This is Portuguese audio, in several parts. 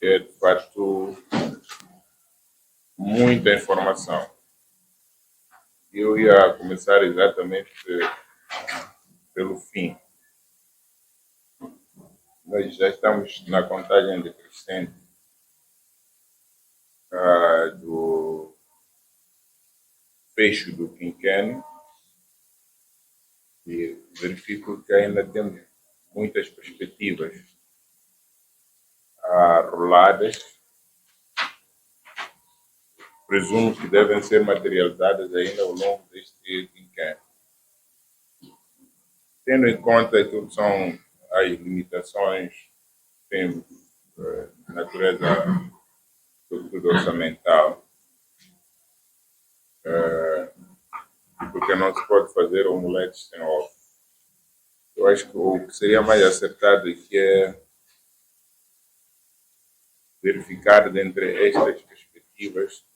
é de facto muita informação. Eu ia começar exatamente pelo fim. Nós já estamos na contagem decrescente do fecho do quinquênio e verifico que ainda temos muitas perspectivas roladas. Presumo que devem ser materializadas ainda ao longo deste quinquênio. Tendo em conta aquilo que são as limitações que temos de natureza, sobretudo orçamental, porque não se pode fazer omeletes sem ovo. Eu acho que o que seria mais acertado aqui é verificar dentre estas perspectivas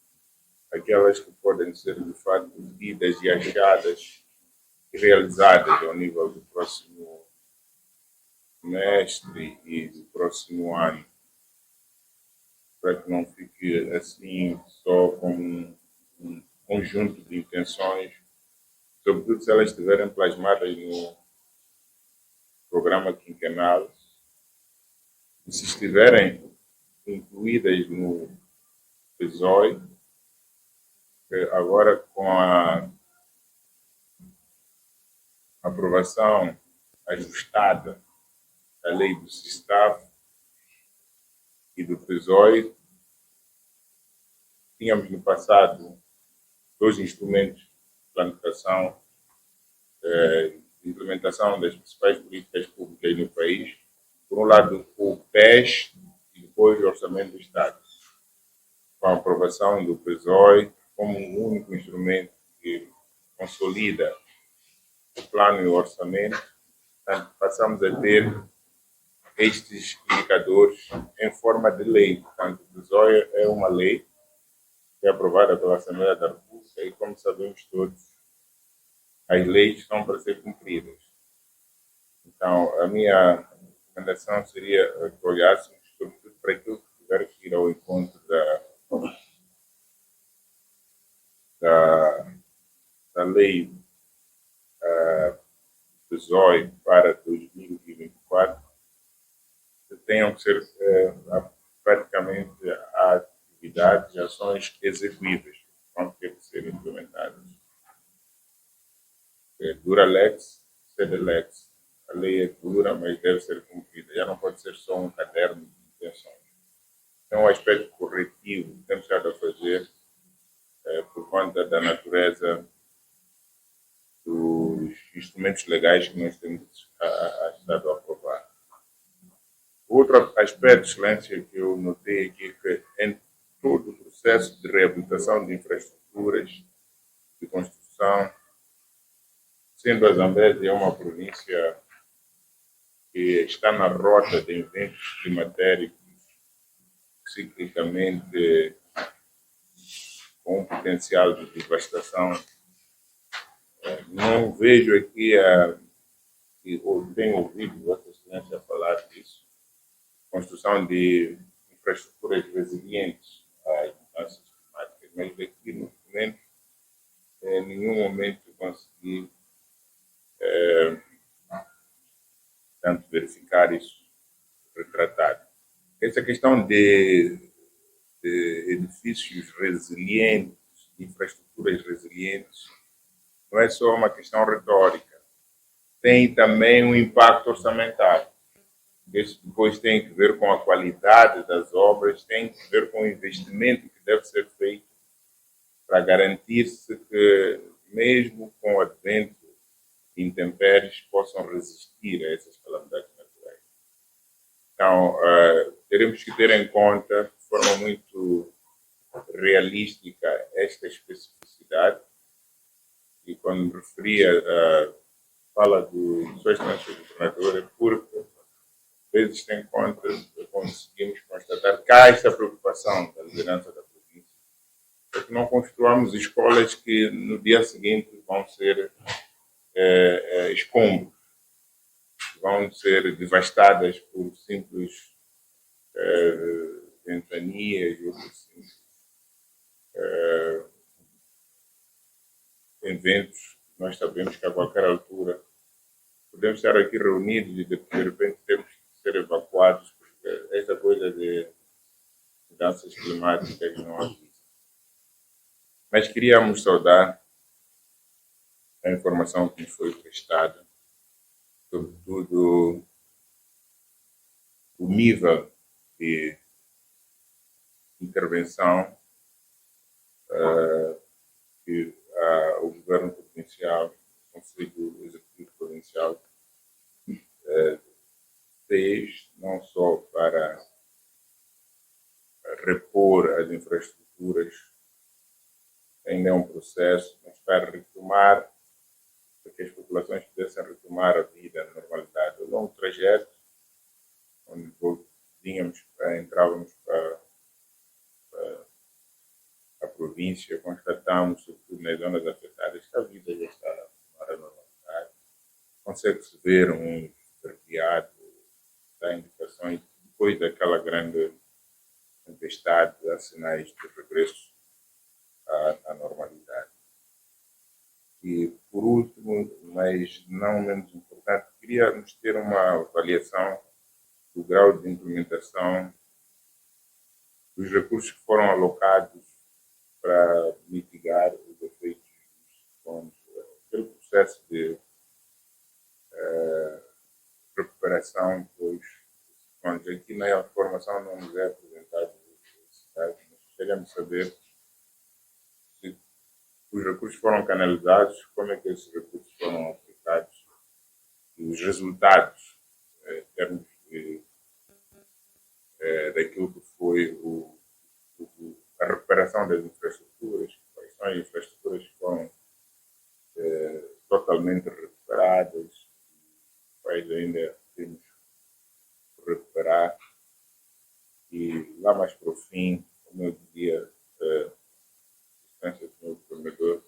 aquelas que podem ser de fato medidas e achadas e realizadas ao nível do próximo semestre e do próximo ano, para que não fique assim só como um conjunto de intenções, sobretudo se elas estiverem plasmadas no programa quinquenal, e se estiverem incluídas no PSOE, agora com a aprovação ajustada da lei do SISTAF e do PSOE, tínhamos no passado dois instrumentos de planificação e implementação das principais políticas públicas no país. Por um lado, o PES e depois o Orçamento do Estado. Com a aprovação do PSOE como um único instrumento que consolida o plano e o orçamento, portanto, passamos a ter estes indicadores em forma de lei. Portanto, o PSOE é uma lei que é aprovada pela Assembleia da República e, como sabemos todos, as leis são para ser cumpridas. Então, a minha recomendação seria que olhássemos sobretudo para aquilo que tiver que ir ao encontro da lei PSOE para 2024, que tenham que ser praticamente atividades e ações execuíveis que vão ter que ser implementadas. Dura lex, sed lex. A lei é dura, mas deve ser cumprida. Já não pode ser só um caderno de intenções. Então, o aspecto corretivo que temos estado a fazer por conta da natureza dos instrumentos legais que nós temos estado a aprovar. Outro aspecto, excelência, que eu notei aqui é que em todo o processo de reabilitação de infraestruturas, de construção, sendo a Zambésia uma província que está na rota de eventos climatéricos ciclicamente com um potencial de devastação, não vejo aqui, ou tenho ouvido Vossa Excelência falar disso, construção de infraestruturas resilientes às mudanças climáticas, mas aqui no documento, em nenhum momento consegui tanto verificar isso retratado. Essa questão de edifícios resilientes, de infraestruturas resilientes, não é só uma questão retórica, tem também um impacto orçamentário. Isso depois tem que ver com a qualidade das obras, tem que ver com o investimento que deve ser feito para garantir-se que, mesmo com o advento de intempéries, possam resistir a essas calamidades naturais. Então, teremos que ter em conta, de forma muito realística, esta especificidade. E quando me referia à fala do Sua Excelência Governador, é porque, às vezes, tem conta, conseguimos constatar que há esta preocupação da liderança da província, para que não construamos escolas que no dia seguinte vão ser escombros, vão ser devastadas por simples ventanias, outros eventos. Nós sabemos que a qualquer altura podemos estar aqui reunidos e de repente temos que ser evacuados, porque essa coisa de mudanças climáticas não avisa. Mas queríamos saudar a informação que nos foi prestada, sobretudo o nível de intervenção que o governo provincial, o Conselho Executivo Provincial, fez, não só para repor as infraestruturas, ainda é um processo, mas para retomar, para que as populações pudessem retomar a vida, a normalidade. Ao longo do trajeto, onde entrávamos para a província, constatamos, sobretudo nas zonas afetadas, que a vida já está a retomar a normalidade. Consegue-se ver um verdeado, dá indicações, depois daquela grande tempestade, há sinais de regresso à normalidade. E, por último, mas não menos importante, queríamos ter uma avaliação do grau de implementação dos recursos que foram alocados para mitigar os efeitos dos ciclones. Aquele processo de recuperação dos ciclones. Aqui na informação não nos é apresentado esse caso, mas gostaríamos de saber se os recursos foram canalizados, como é que esses recursos foram aplicados e os resultados em termos daquilo que foi a recuperação das infraestruturas, quais são as infraestruturas que foram totalmente recuperadas, quais ainda temos que recuperar. E lá mais para o fim, como eu dizia, a distância do meu governador,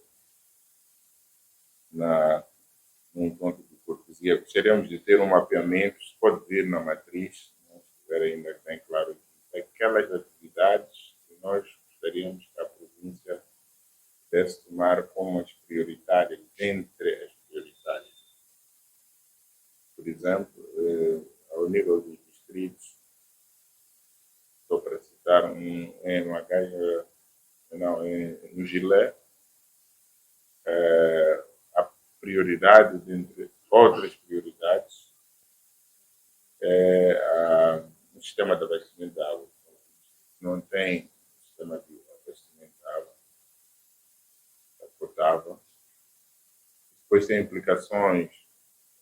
num encontro de cortesia, gostaríamos de ter um mapeamento, se pode vir na matriz, não estiver ainda bem claro, aquelas atividades que nós gostaríamos que a província pudesse tomar como as prioritárias, dentre as prioritárias. Por exemplo, ao nível dos distritos, estou para citar no Gilé, a prioridade, dentre outras prioridades, é o sistema de abastecimento de água. Não tem sistema de abastecimento de água potável. Depois tem implicações,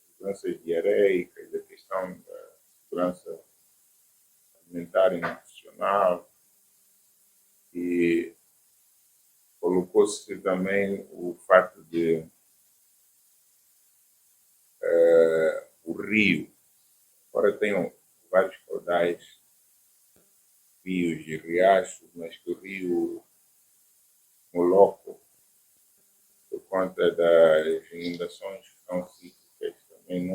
seguranças diarreicas, a questão da segurança alimentar e nutricional, e colocou-se também o fato de o rio, agora tem vários caudais, rios e riachos, mas que o rio Moloco, por conta das inundações que são cíclicas, também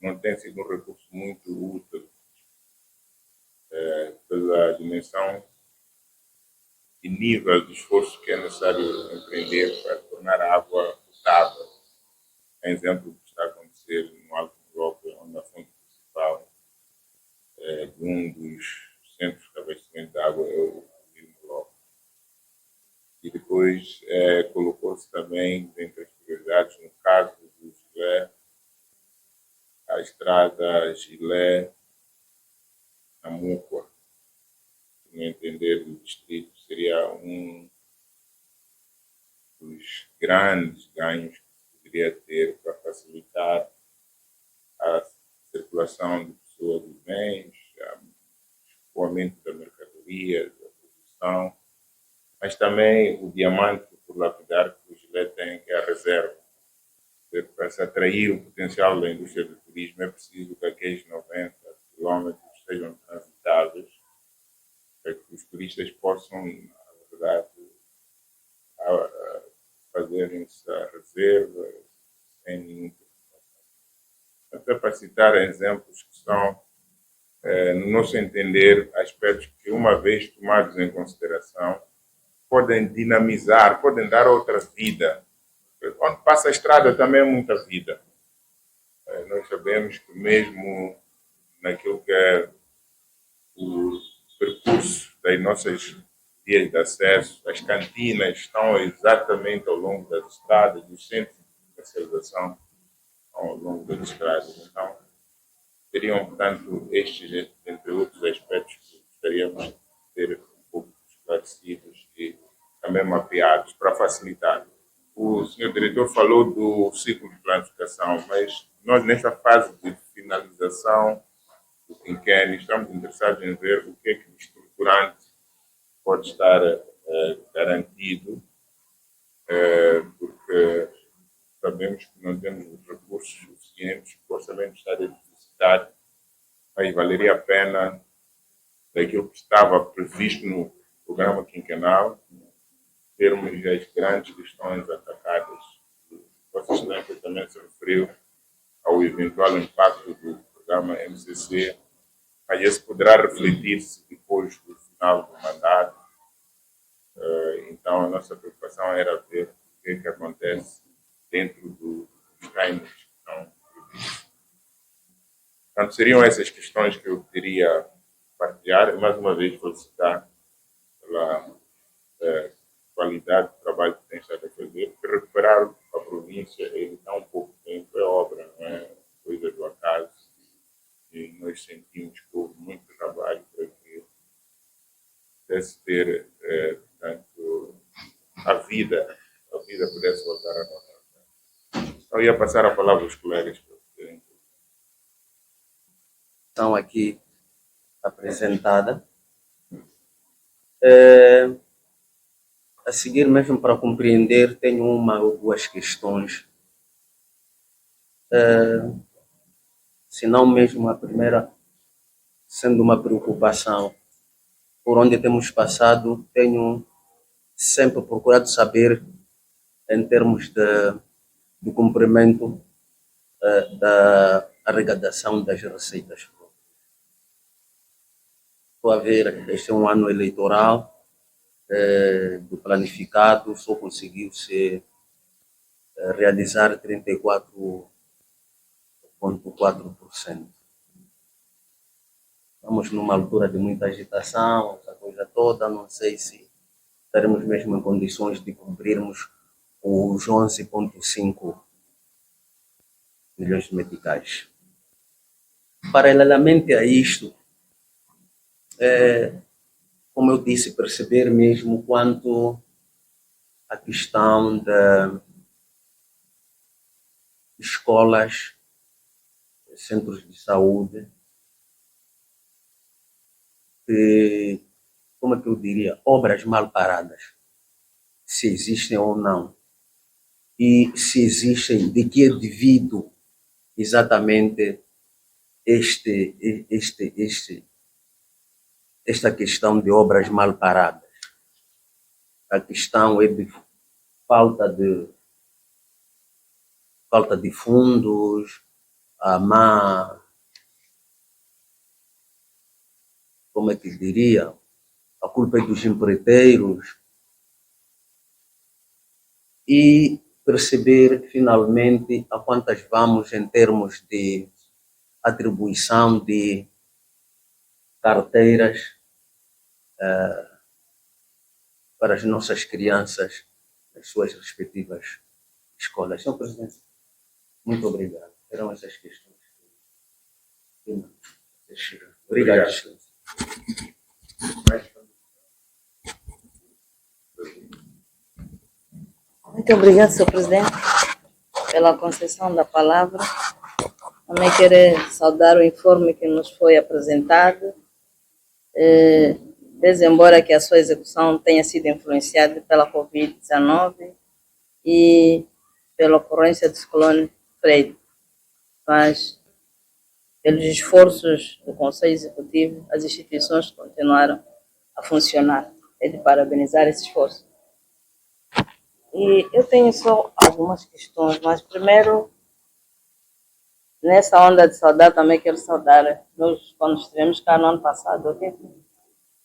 não tem sido um recurso muito útil pela dimensão e nível de esforço que é necessário empreender para tornar a água potável. É exemplo do que está a acontecer no Alto Moloco, onde a fonte principal de um dos centros de abastecimento de água é o rio Moloco. E depois colocou-se também, dentre as prioridades, no caso do Gilé, a estrada Gilé-Namuqua, no entender do distrito, seria um dos grandes ganhos que poderia ter para facilitar a circulação de pessoas e bens, o aumento da mercadoria, da produção, mas também o diamante por lapidar que o Gilé tem, que é a reserva. Para se atrair o potencial da indústria do turismo, é preciso que aqueles 90 quilômetros sejam transitáveis, para que os turistas possam, na verdade, fazerem essa reserva sem nenhum preocupação. Até para citar exemplos que são no nosso entender, aspectos que, uma vez tomados em consideração, podem dinamizar, podem dar outra vida. Onde passa a estrada também é muita vida. Nós sabemos que mesmo naquilo que é o percurso das nossas vias de acesso, as cantinas estão exatamente ao longo das estradas, os centros de comercialização ao longo das estradas. Então, seriam, portanto, estes, entre outros aspectos, que gostaríamos de ter um pouco esclarecidos e também mapeados para facilitar. O senhor diretor falou do ciclo de planificação, mas nós, nesta fase de finalização do quinquênio, estamos interessados em ver o que é que de estruturante pode estar garantido, porque sabemos que não temos os recursos suficientes, o orçamento está deficitário, mas valeria a pena, daquilo que estava previsto no programa quinquenal, termos as grandes questões atacadas. Vossa Excelência também se referiu ao eventual impacto do programa MCC, mas esse poderá refletir-se depois do final do mandato. Então, a nossa preocupação era ver o que é que acontece dentro dos treinos que estão previstos. Portanto, seriam essas questões que eu queria partilhar e, mais uma vez, felicitar pela qualidade do trabalho que tem estado a fazer, porque recuperar a província em tão pouco tempo é obra, não é coisa do acaso. E nós sentimos que houve muito trabalho para que pudesse ter, portanto, a vida pudesse voltar a nós. Então, ia passar a palavra aos colegas para poderem. Estão aqui apresentada. A seguir, mesmo para compreender, tenho uma ou duas questões. Se não mesmo a primeira, sendo uma preocupação. Por onde temos passado, tenho sempre procurado saber, em termos do cumprimento da arrecadação das receitas próprias. Estou a ver, este é um ano eleitoral, do planificado, só conseguiu se realizar 34,4%. Estamos numa altura de muita agitação, essa coisa toda, não sei se estaremos mesmo em condições de cumprirmos os 11,5 milhões de meticais. Paralelamente a isto, como eu disse, perceber mesmo quanto a questão de escolas, centros de saúde, como é que eu diria, obras mal paradas, se existem ou não, e se existem, de que é devido exatamente esta questão de obras mal paradas. A questão é de falta de fundos, a má, como é que diria, a culpa é dos empreiteiros, e perceber finalmente a quantas vamos em termos de atribuição de carteiras para as nossas crianças nas suas respectivas escolas. Senhor Presidente, muito obrigado. Eram essas questões. Obrigado, Excelência. Muito obrigado, Sr. Presidente, pela concessão da palavra. Também quero saudar o informe que nos foi apresentado, desde embora que a sua execução tenha sido influenciada pela Covid-19 e pela ocorrência do ciclone Freddy, mas pelos esforços do Conselho Executivo, as instituições continuaram a funcionar. É de parabenizar esse esforço. E eu tenho só algumas questões, mas primeiro nessa onda de saudade também quero saudar. Nós, quando estivemos cá no ano passado, ok?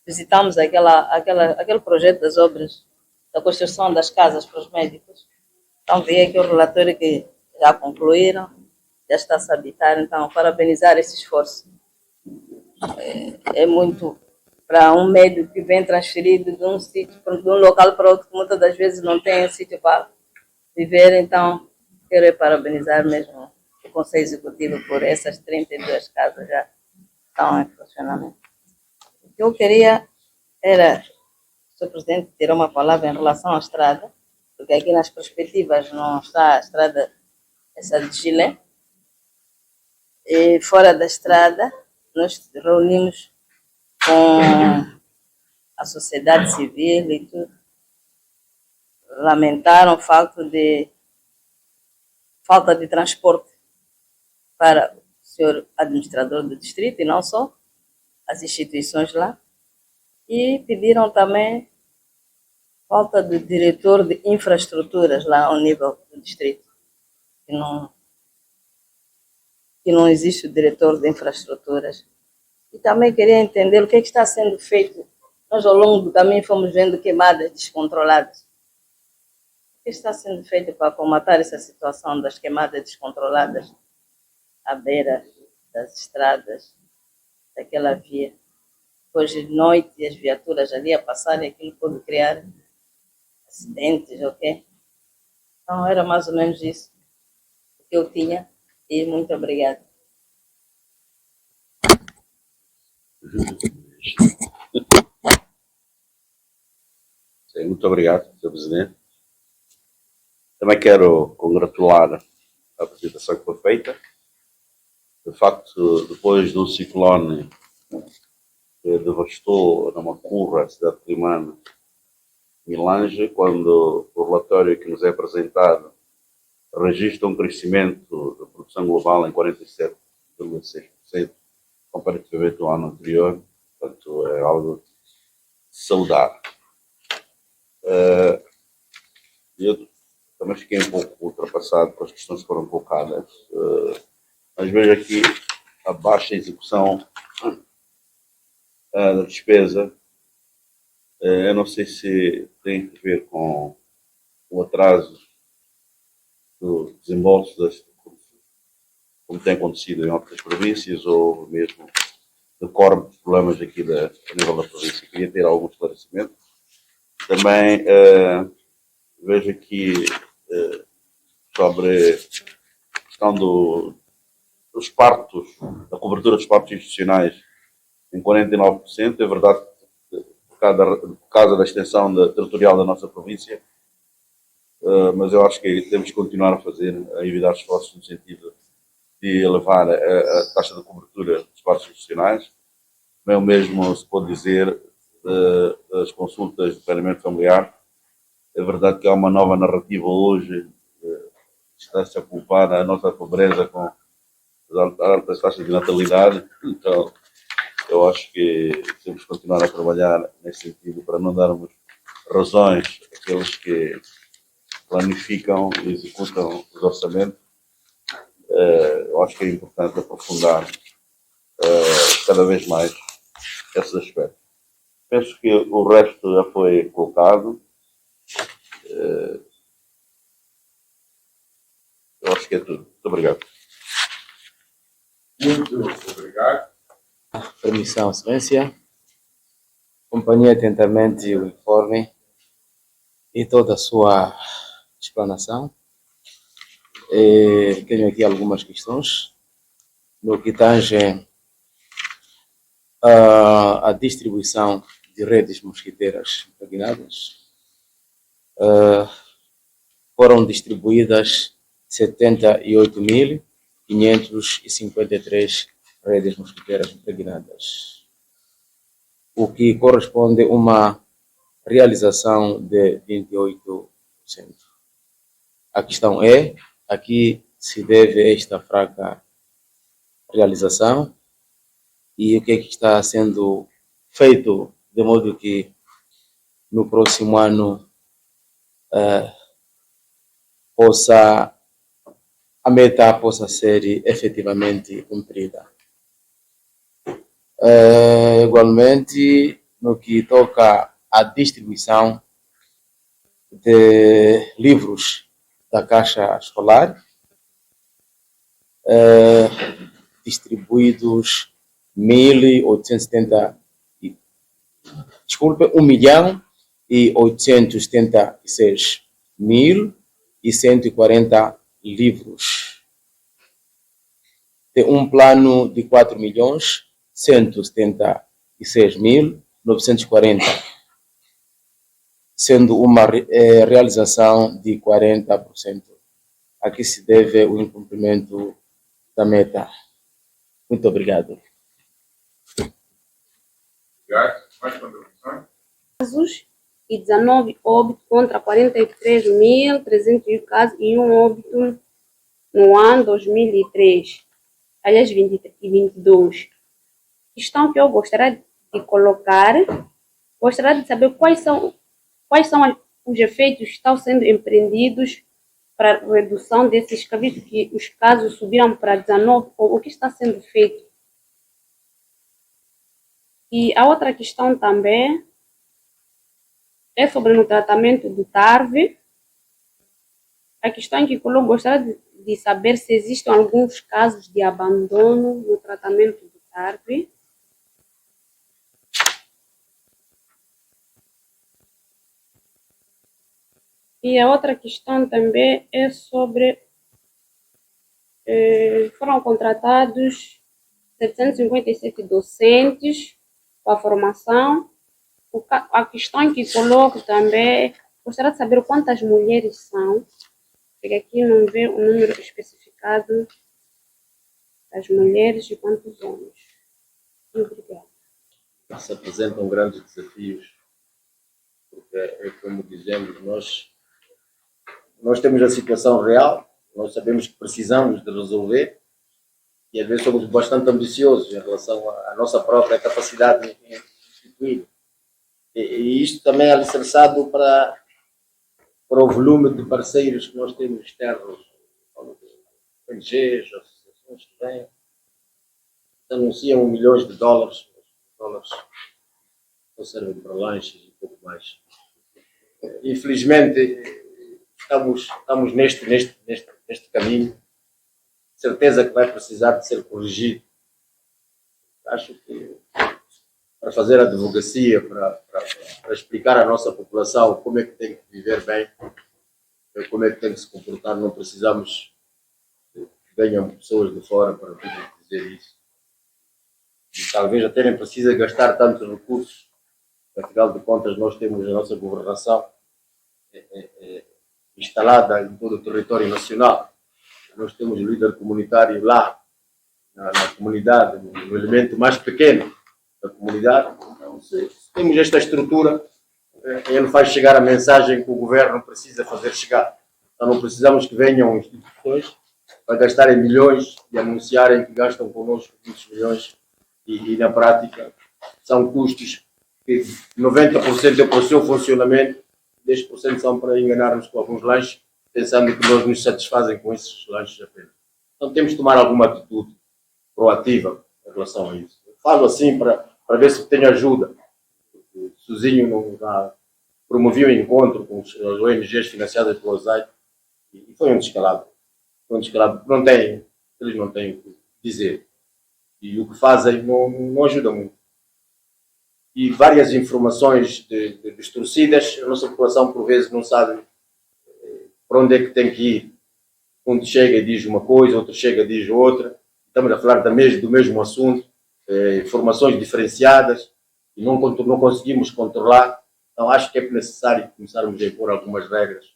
Visitamos aquele projeto das obras, da construção das casas para os médicos. Então, vi aqui o relatório que já concluíram, já está a se habitar. Então, parabenizar esse esforço. É muito para um médico que vem transferido de um sítio, de um local para outro, que muitas das vezes não tem sítio para viver. Então, quero parabenizar mesmo o Conselho Executivo por essas 32 casas já estão em funcionamento. O que eu queria era, o Sr. Presidente, ter uma palavra em relação à estrada, porque aqui nas perspectivas não está a estrada essa de Chile. E fora da estrada, nós reunimos com a sociedade civil e tudo. Lamentaram o fato de falta de transporte para o senhor administrador do distrito e não só, as instituições lá. E pediram também falta de diretor de infraestruturas lá ao nível do distrito, que não existe o diretor de infraestruturas. E também queria entender o que está sendo feito. Nós, ao longo do caminho, fomos vendo queimadas descontroladas. O que está sendo feito para combater essa situação das queimadas descontroladas à beira das estradas, daquela via? Hoje de noite, as viaturas ali a passarem, aquilo pode criar acidentes, ok? Então, era mais ou menos isso que eu tinha. E muito obrigada. Sim, muito obrigado, Sr. Presidente. Também quero congratular a apresentação que foi feita. De facto, depois do ciclone que devastou na Macurra, a cidade de Climane, Milange, quando o relatório que nos é apresentado registra um crescimento da produção global em 47,6%, comparativamente ao ano anterior. Portanto, é algo saudável. Eu também fiquei um pouco ultrapassado com as questões que foram colocadas, mas vejo aqui a baixa execução da despesa. Eu não sei se tem a ver com o atraso do desembolso das recursos, como tem acontecido em outras províncias, ou mesmo decorre de problemas aqui a nível da província. Queria ter algum esclarecimento. Também vejo aqui sobre a questão dos partos, da cobertura dos partos institucionais em 49%. É verdade que por causa da extensão territorial da nossa província, mas eu acho que temos que continuar a evitar esforços no sentido de elevar a taxa de cobertura dos partos institucionais. Bem, o mesmo se pode dizer das consultas de planeamento familiar. É verdade que há uma nova narrativa hoje, está-se a culpar a nossa pobreza com as altas taxas de natalidade. Então, eu acho que temos que continuar a trabalhar nesse sentido para não darmos razões àqueles que planificam e executam os orçamentos. Eu acho que é importante aprofundar cada vez mais esses aspectos. Penso que o resto já foi colocado. Eu acho que é tudo. Muito obrigado. Muito obrigado. Permissão, excelência. Acompanhei atentamente o informe e toda a sua explanação. Tenho aqui algumas questões no que tange a distribuição de redes mosquiteiras impregnadas. Foram distribuídas 78.553 redes mosquiteiras impregnadas, o que corresponde a uma realização de 28%. A questão é, a que se deve esta fraca realização e o que é que está sendo feito de modo que no próximo ano possa a meta possa ser efetivamente cumprida. Igualmente, no que toca à distribuição de livros da Caixa Escolar, distribuídos 1.876.140 livros. De um plano de 4.176.940, sendo uma realização de 40%. A que se deve o incumprimento da meta. Muito obrigado. Obrigado. Mais contribuições? Casos e 19 óbitos contra 43.301 casos e um óbito no ano 2003. Aliás, 2022. Questão que eu gostaria de colocar, gostaria de saber quais são os efeitos que estão sendo empreendidos para a redução desses casos, que os casos subiram para 19, ou o que está sendo feito. E a outra questão também é sobre o tratamento do TARV. A questão que coloco, gostaria de saber se existem alguns casos de abandono no tratamento do TARV. E a outra questão também é sobre foram contratados 757 docentes para a formação. A questão que coloco também, gostaria de saber quantas mulheres são, porque aqui não vê o número especificado das mulheres e quantos homens. Obrigada. Se apresentam grandes desafios, porque é como dizemos, nós temos a situação real, nós sabemos que precisamos de resolver e às vezes somos bastante ambiciosos em relação à nossa própria capacidade de instituir. E isto também é alicerçado para o volume de parceiros que nós temos externos, ONGs, associações que vêm, anunciam milhões de dólares, não servem para lanches e pouco mais. Infelizmente, estamos neste caminho, certeza que vai precisar de ser corrigido. Acho que para fazer a advocacia, para explicar à nossa população como é que tem que viver bem, como é que tem que se comportar, não precisamos que venham pessoas de fora para dizer isso. E talvez até nem precisa gastar tantos recursos, afinal de contas nós temos a nossa governação instalada em todo o território nacional. Nós temos o líder comunitário lá, na comunidade, no elemento mais pequeno da comunidade. Então, se temos esta estrutura, ele faz chegar a mensagem que o governo precisa fazer chegar. Então não precisamos que venham instituições para gastarem milhões e anunciarem que gastam connosco muitos milhões e na prática são custos que 90% é para o seu funcionamento, 10% são para enganar-nos com alguns lanches, pensando que nós nos satisfazem com esses lanches apenas. Então temos de tomar alguma atitude proativa em relação a isso. Falo assim para ver se tenho ajuda. Sozinho promovi um encontro com as ONGs financiadas pelo OSAI e foi um descalabro. Eles não têm o que dizer. E o que fazem não ajuda muito. E várias informações distorcidas, a nossa população por vezes não sabe para onde é que tem que ir. Um chega e diz uma coisa, outro chega e diz outra. Estamos a falar do mesmo assunto, informações diferenciadas e não conseguimos controlar. Então acho que é necessário começarmos a impor algumas regras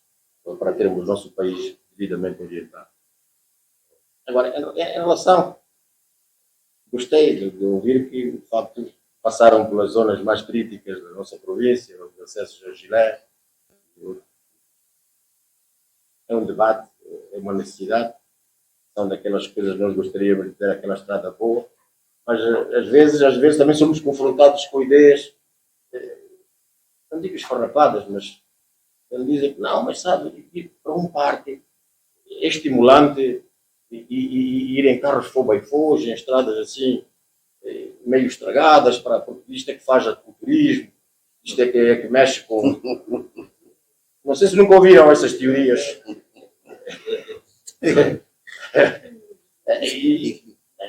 para termos o nosso país devidamente orientado. Agora, em relação, gostei de ouvir que, de facto, passaram pelas zonas mais críticas da nossa província, os acessos a Gilé. É um debate, é uma necessidade, são daquelas coisas que nós gostaríamos de ter aquela estrada boa, mas às vezes também somos confrontados com ideias, não digo esfarrapadas, mas eles dizem que não, mas sabe, ir para um parque é estimulante, ir em carros 4x4, em estradas assim, meio estragadas, porque isto é que faz o turismo, isto é que mexe com... Não sei se nunca ouviram essas teorias.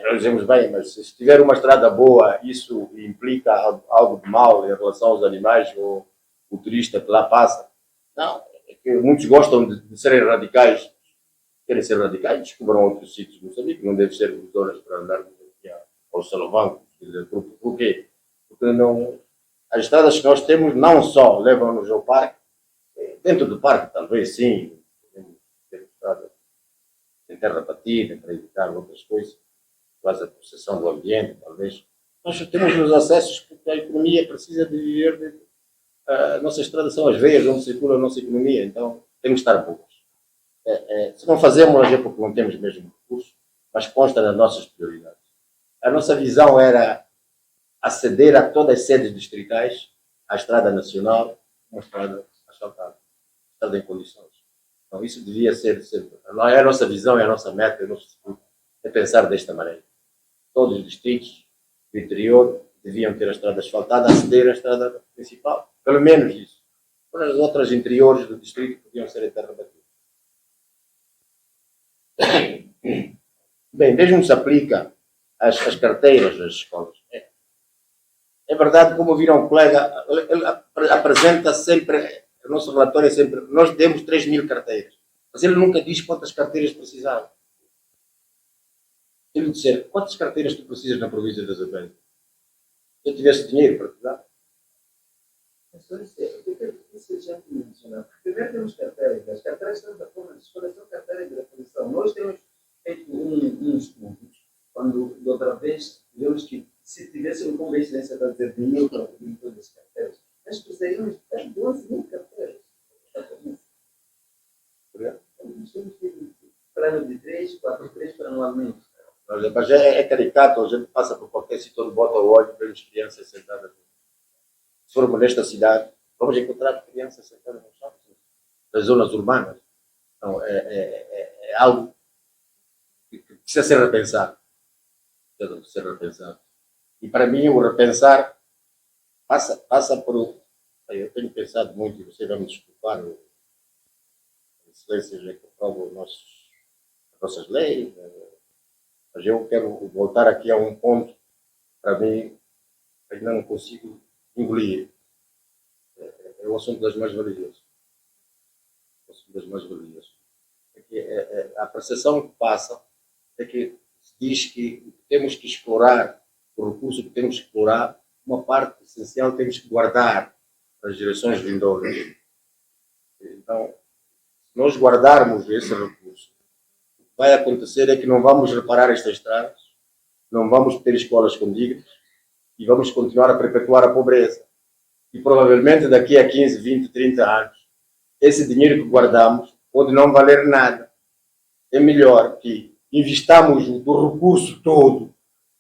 Nós dizemos bem, mas se tiver uma estrada boa, isso implica algo de mal em relação aos animais ou o turista que lá passa. Não, é que muitos gostam de serem radicais, querem ser radicais, descobram outros sítios. Moçambique não deve ser os donos para andar aqui ao Salavancos. Por quê? Porque não, as estradas que nós temos não só levam-nos ao parque, dentro do parque talvez sim, ter estrada em terra batida para evitar outras coisas, quase a possessão do ambiente, talvez. Nós temos os acessos porque a economia precisa de viver. A nossa estrada são as veias onde circula a nossa economia, então temos que estar boas. Se não fazemos, é porque não temos mesmo recursos, mas consta nas nossas prioridades. A nossa visão era aceder a todas as sedes distritais, à estrada nacional, uma estrada asfaltada, estrada em condições. Então isso devia ser não é a nossa visão, é a nossa meta, é o nosso futuro, é pensar desta maneira. Todos os distritos do interior deviam ter a estrada asfaltada, aceder à estrada principal. Pelo menos isso. As outras interiores do distrito podiam ser em terra batida. Bem, mesmo se aplica às carteiras das escolas. É verdade, como viram um colega, ele apresenta sempre, o nosso relatório é sempre, nós demos 3.000 carteiras, mas ele nunca diz quantas carteiras precisava. Se ele disser, quantas carteiras tu precisas na província das Abelhas? Se eu tivesse dinheiro para te dar. Isso já mencionou. Primeiro temos carteiras. As carteiras estão da forma de escola, são carteiras de afiliação. Nós temos feito um estudo, quando da outra vez vimos que se tivéssemos como excelência para dizer dinheiro para cobrir todas as carteiras, nós precisaríamos de 12.000 carteiras. Temos que plano de 3, 4, 3 para anualmente. Mas é caricato, a gente passa por qualquer sítio, bota o olho, vemos crianças sentadas. Se formos nesta cidade, vamos encontrar crianças sentadas nos shoppings, nas zonas urbanas. Então, é algo que precisa ser repensado. Precisa ser repensado. E para mim, o repensar passa por... Eu tenho pensado muito, e você vai me desculpar, excelências é que aprovam as nossas leis, mas eu quero voltar aqui a um ponto, para mim, ainda não consigo engolir. É o assunto das mais-valias. O assunto das mais-valias. A percepção que passa é que se diz que temos que explorar o recurso que temos que explorar, uma parte essencial temos que guardar para as gerações vindouras. Então, se nós guardarmos esse recurso, o que vai acontecer é que não vamos reparar estas estradas, não vamos ter escolas condignas e vamos continuar a perpetuar a pobreza. E provavelmente daqui a 15, 20, 30 anos, esse dinheiro que guardamos pode não valer nada. É melhor que investamos o recurso todo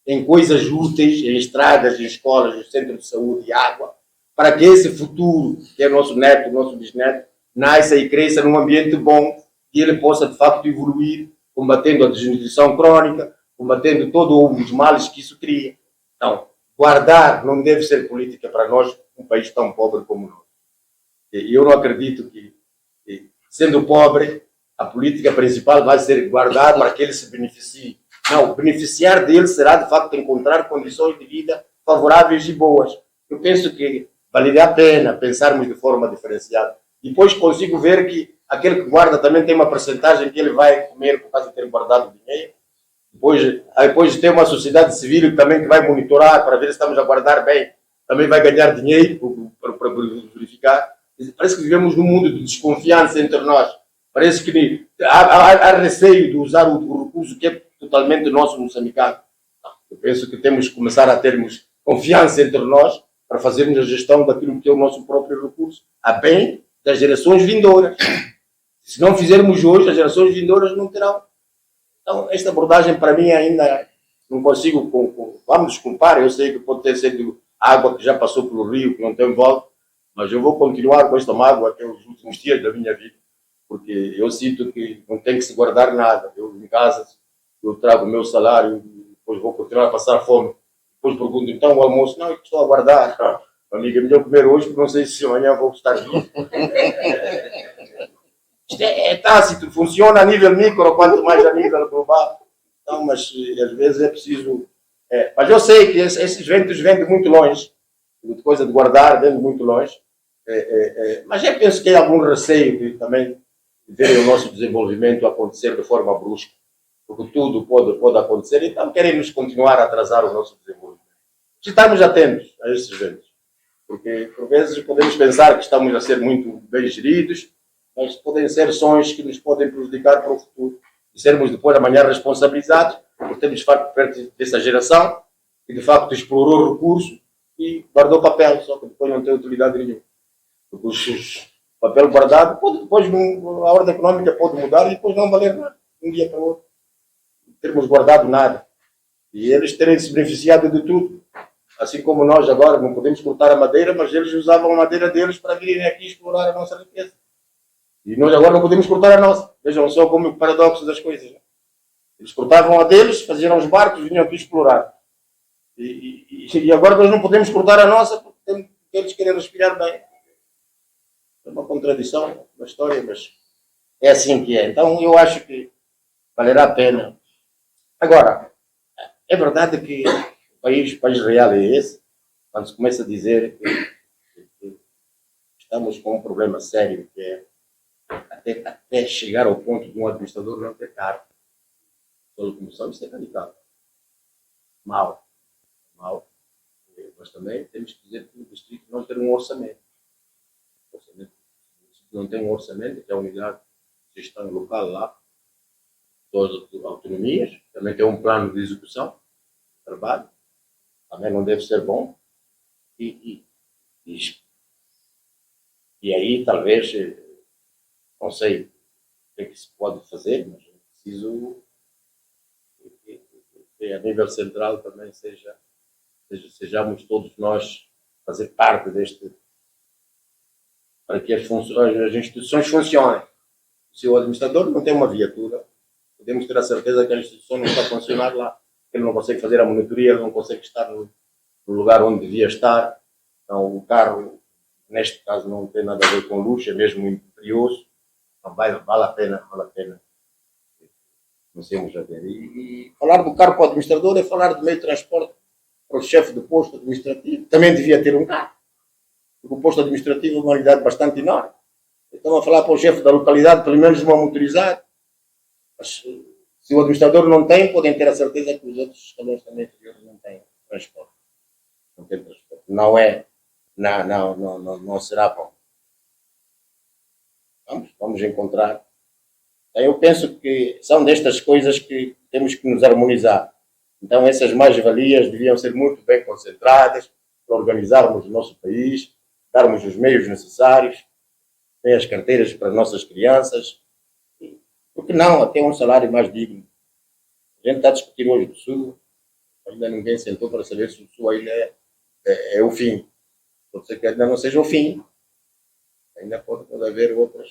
em coisas úteis, em estradas, em escolas, em centros de saúde e água, para que esse futuro, que é nosso neto, nosso bisneto, nasça e cresça num ambiente bom e ele possa, de facto, evoluir, combatendo a desnutrição crônica, combatendo todos os males que isso cria. Então, guardar não deve ser política para nós, um país tão pobre como nós. Eu não acredito que, sendo pobre, a política principal vai ser guardar para que ele se beneficie. Não, beneficiar dele será, de facto, encontrar condições de vida favoráveis e boas. Eu penso que valeria a pena pensarmos de forma diferenciada. Depois consigo ver que aquele que guarda também tem uma percentagem que ele vai comer por causa de ter guardado dinheiro. Depois tem uma sociedade civil também que vai monitorar para ver se estamos a guardar bem. Também vai ganhar dinheiro para verificar. Parece que vivemos num mundo de desconfiança entre nós. Parece que há receio de usar o recurso que é totalmente nosso moçambicano. Eu penso que temos que começar a termos confiança entre nós para fazermos a gestão daquilo que é o nosso próprio recurso, a bem das gerações vindouras. Se não fizermos hoje, as gerações vindouras não terão. Então, esta abordagem para mim ainda não consigo... Vamos desculpar, eu sei que pode ter sido água que já passou pelo rio, que não tem volta, mas eu vou continuar com esta mágoa até os últimos dias da minha vida, porque eu sinto que não tem que se guardar nada. Eu, em casa, eu trago o meu salário e depois vou continuar a passar fome. Depois pergunto, então o almoço, não, estou a guardar. Amiga, é melhor comer hoje, porque não sei se amanhã vou estar vivo. Isto é tácito, funciona a nível micro, quanto mais a nível global. Então, mas às vezes é preciso... mas eu sei que esses ventos vêm de muito longe, de coisa de guardar, vêm de muito longe. Mas eu penso que há algum receio de também ver o nosso desenvolvimento acontecer de forma brusca, porque tudo pode acontecer, então queremos continuar a atrasar o nosso desenvolvimento. Se estamos atentos a esses ventos, porque por vezes podemos pensar que estamos a ser muito bem geridos, mas podem ser sons que nos podem prejudicar para o futuro. E sermos depois amanhã responsabilizados por termos feito parte dessa geração que de facto explorou o recurso e guardou papel, só que depois não tem utilidade nenhuma. Porque o papel guardado, depois a ordem econômica pode mudar e depois não valer nada, de um dia para o outro. Não termos guardado nada. E eles terem se beneficiado de tudo. Assim como nós agora não podemos cortar a madeira, mas eles usavam a madeira deles para virem aqui explorar a nossa riqueza. E nós agora não podemos cortar a nossa. Vejam só como é o paradoxo das coisas. Né? Eles cortavam a deles, faziam os barcos, vinham aqui explorar. E agora nós não podemos cortar a nossa porque eles querem respirar bem. É uma contradição na história, mas é assim que é. Então eu acho que valerá a pena. Agora, é verdade que o país real é esse, quando se começa a dizer que estamos com um problema sério, que é até chegar ao ponto de um administrador não ter cargo. Pela comissão, isso é radical. Mal. Mas também temos que dizer que o distrito não tem um orçamento. Não tem um orçamento, que é a unidade de gestão local lá, todas as autonomias, também tem um plano de execução, de trabalho, também não deve ser bom. E aí talvez, não sei o que é que se pode fazer, mas é preciso que a nível central também sejamos todos nós fazer parte deste, para que as instituições funcionem. Se o administrador não tem uma viatura, podemos ter a certeza que a instituição não está a funcionar lá. Ele não consegue fazer a monitoria, ele não consegue estar no lugar onde devia estar. Então, o carro, neste caso, não tem nada a ver com luxo, é mesmo imperioso. Então, vale a pena. Comecemos a ver. E falar do carro para o administrador é falar do meio de transporte para o chefe do posto administrativo. Também devia ter um carro. Porque o posto administrativo é uma unidade bastante enorme. Então, a falar para o chefe da localidade, pelo menos uma motorizada. Mas, se o administrador não tem, podem ter a certeza que os outros escalões também inferiores não têm transporte. Não tem transporte. Não será bom. Vamos encontrar. Eu penso que são destas coisas que temos que nos harmonizar. Então, essas mais-valias deviam ser muito bem concentradas para organizarmos o nosso país, darmos os meios necessários, ter as carteiras para as nossas crianças. Por que não? Até um salário mais digno. A gente está a discutir hoje do Sul, ainda ninguém sentou para saber se o Sul ainda é o fim. Pode ser que ainda não seja o fim. Ainda pode haver outras.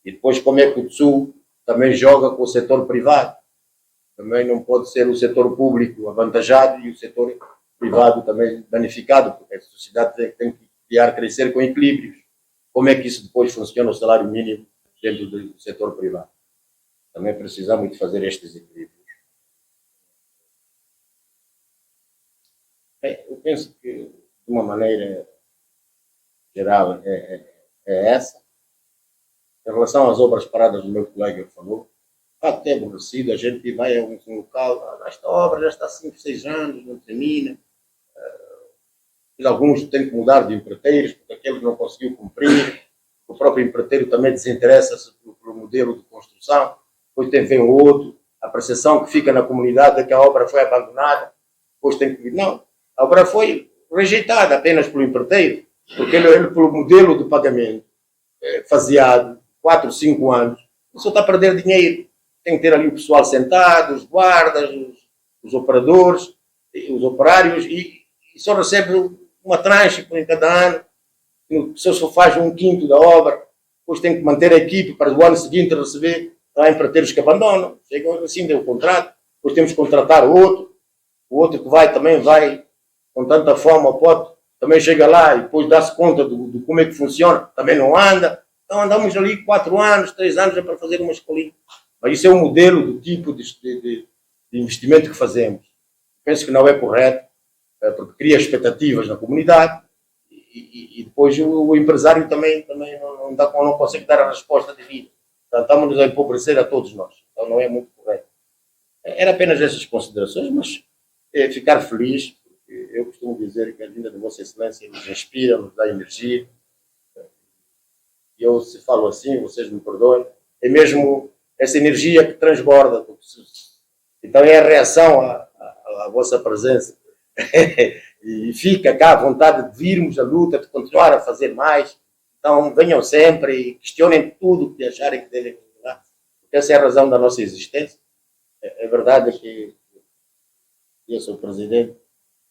E depois, como é que o Sul também joga com o setor privado? Também não pode ser o setor público avantajado e o setor privado também danificado, porque a sociedade tem que crescer com equilíbrios. Como é que isso depois funciona o salário mínimo dentro do setor privado? Também precisamos de fazer estes equilíbrios. Eu penso que, de uma maneira geral, é essa. Em relação às obras paradas do meu colega que falou, está até aborrecido, a gente vai a um local, esta obra já está há 5, 6 anos, não termina. E alguns têm que mudar de empreiteiros, porque aquele não conseguiu cumprir. O próprio empreiteiro também desinteressa-se pelo modelo de construção. Depois vem o outro. A percepção que fica na comunidade é que a obra foi abandonada. Depois tem que... Não, a obra foi rejeitada apenas pelo empreiteiro, porque ele pelo modelo de pagamento faseado, 4, 5 anos, só está a perder dinheiro. Tem que ter ali o pessoal sentado, os guardas, os operadores, os operários, e só recebe uma tranche em cada ano. A pessoa só faz 1/5 da obra, depois tem que manter a equipe para o ano seguinte receber. Há empreiteiros que abandonam, chegam assim, deu o contrato, depois temos que contratar o outro que vai, também vai com tanta fome ao pote, também chega lá e depois dá-se conta do como é que funciona, também não anda. Então andamos ali 4 anos, 3 anos para fazer uma escolinha. Mas isso é o modelo do tipo de investimento que fazemos. Penso que não é correto, porque cria expectativas na comunidade e depois o empresário também não consegue dar a resposta devida. Então, estamos a empobrecer a todos nós. Então não é muito correto. Era apenas essas considerações, mas ficar feliz, porque eu costumo dizer que a vinda de Vossa Excelência nos inspira, nos dá energia. E eu, se falo assim, vocês me perdoem, é mesmo essa energia que transborda. Então é a reação à vossa presença. E fica cá a vontade de virmos a luta, de continuar a fazer mais. Então venham sempre e questionem tudo o que acharem que devem questionar. Porque essa é a razão da nossa existência. É verdade que eu sou presidente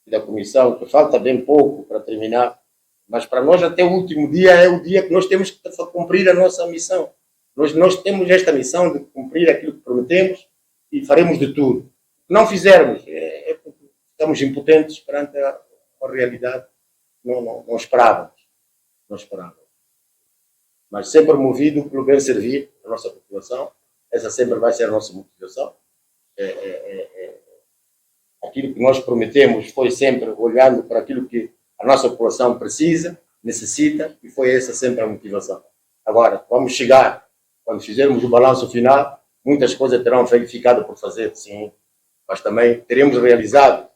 da comissão, que falta bem pouco para terminar, mas para nós até o último dia é o dia que nós temos que cumprir a nossa missão. Nós temos esta missão de cumprir aquilo que prometemos e faremos de tudo. Se não fizermos, porque estamos impotentes perante a realidade. Não esperávamos. Não esperávamos. Mas sempre movido pelo bem servir a nossa população. Essa sempre vai ser a nossa motivação. Aquilo que nós prometemos foi sempre olhando para aquilo que a nossa população precisa, necessita, e foi essa sempre a motivação. Agora, vamos chegar, quando fizermos o balanço final, muitas coisas terão ficado por fazer, sim, mas também teremos realizado,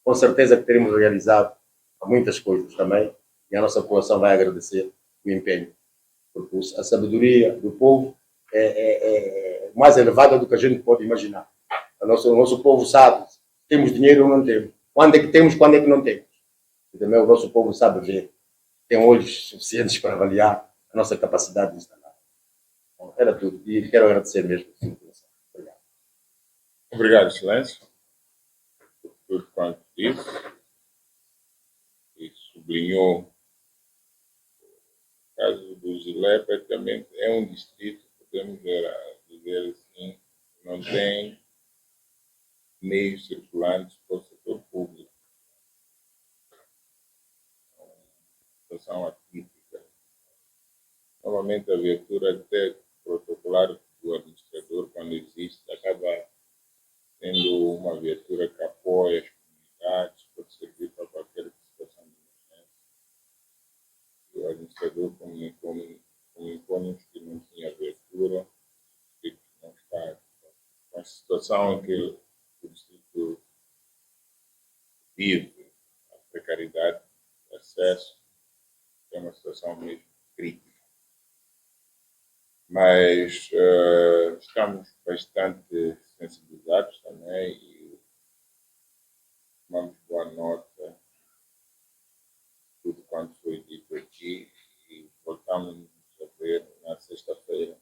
com certeza que teremos realizado muitas coisas também, e a nossa população vai agradecer o empenho, porque a sabedoria do povo é mais elevada do que a gente pode imaginar. O nosso povo sabe, temos dinheiro ou não temos, quando é que temos, quando é que não temos. E também o nosso povo sabe ver, tem olhos suficientes para avaliar a nossa capacidade de instalar. Bom, era tudo, e quero agradecer mesmo. Obrigado. Obrigado, Excelência, por tudo quanto disse e sublinhou o caso do Gilepa, também é um distrito, podemos dizer assim, não tem meios circulantes para o setor público. Uma situação atípica. Normalmente a viatura até protocolar do administrador, quando existe, acaba sendo uma viatura que apoia as comunidades, pode servir para qualquer situação de emergência. E o administrador comunicou-nos que não tinha viatura, que não está. Uma situação em que o distrito vive a precariedade de acesso, é uma situação mesmo crítica. Mas estamos bastante sensibilizados também e tomamos boa nota de tudo quanto foi dito aqui e voltamos a ver na sexta-feira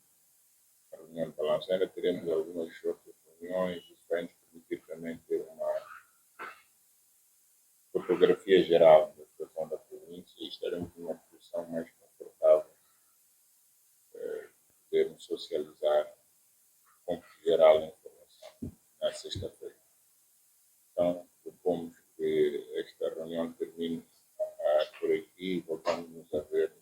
a reunião de balanço. Ainda teremos algumas outras reuniões, isso vai nos permitir também ter uma fotografia geral da situação da província e estaremos numa posição mais confortável podermos socializar com geral a informação na sexta-feira. Então, propomos que esta reunião termine por aqui e voltamos a ver